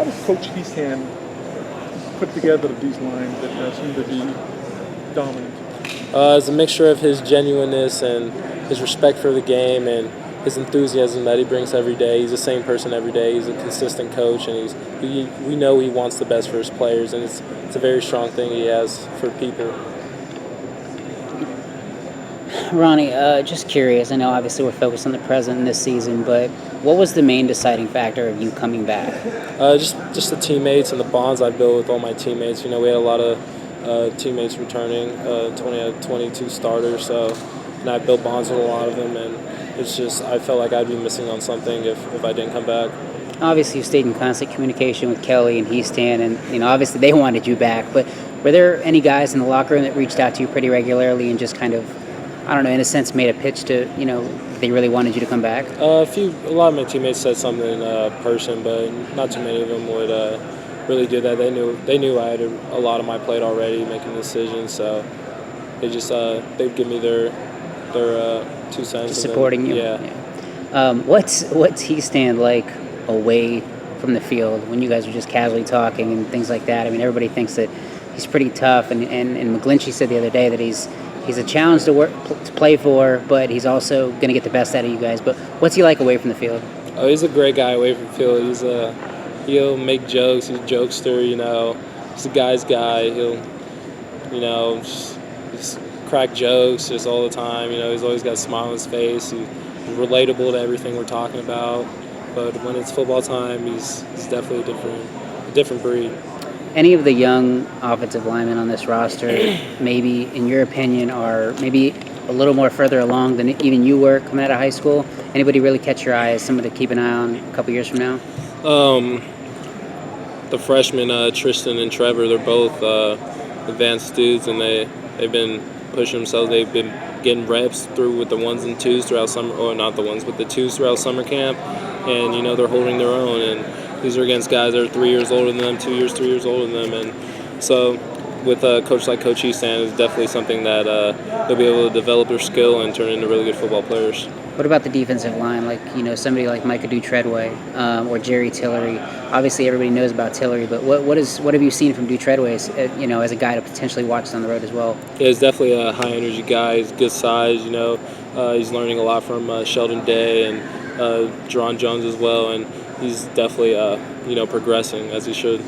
how does Coach Heathand put together these lines that seem to be dominant? It's a mixture of his genuineness and his respect for the game and his enthusiasm that he brings every day. He's the same person every day. He's a consistent coach, and we know he wants the best for his players, and it's a very strong thing he has for people. Ronnie, just curious. I know obviously we're focused on the present in this season, but what was the main deciding factor of you coming back? Just the teammates and the bonds I built with all my teammates. You know, we had a lot of teammates returning, 20 out of 22 starters, and I built bonds with a lot of them, and it's just I felt like I'd be missing on something if I didn't come back. Obviously, you stayed in constant communication with Kelly and Heastan, and obviously they wanted you back. But were there any guys in the locker room that reached out to you pretty regularly and just kind of, I don't know, in a sense, made a pitch to, they really wanted you to come back? A lot of my teammates said something in person, but not too many of them would really do that. They knew I had a lot of my plate already, making decisions, so they just they'd give me their 2 cents. Just supporting you. Yeah. What's Heastan like away from the field when you guys are just casually talking and things like that? I mean, everybody thinks that he's pretty tough, and McGlinchey said the other day that he's a challenge to play for, but he's also going to get the best out of you guys. But what's he like away from the field? Oh, he's a great guy away from the field. He'll make jokes. He's a jokester. He's a guy's guy. He'll just crack jokes just all the time. He's always got a smile on his face. He's relatable to everything we're talking about. But when it's football time, he's definitely a different breed. Any of the young offensive linemen on this roster, maybe in your opinion, are maybe a little more further along than even you were coming out of high school? Anybody really catch your eye as somebody to keep an eye on a couple years from now? The freshmen, Tristan and Trevor, they're both advanced dudes, and they've been pushing themselves. They've been getting reps through with the ones and twos throughout summer, or not the ones, with the twos throughout summer camp, and they're holding their own. And these are against guys that are 3 years older than them, 2 years, 3 years older than them, and so with a coach like Coach Easton, it's definitely something that they'll be able to develop their skill and turn into really good football players. What about the defensive line? Like, somebody like Micah Treadway or Jerry Tillery. Obviously, everybody knows about Tillery, but what have you seen from Treadway as a guy to potentially watch down the road as well? Yeah, he's definitely a high-energy guy. He's good size, He's learning a lot from Sheldon Day and Jerron Jones as well, and he's definitely, progressing as he should.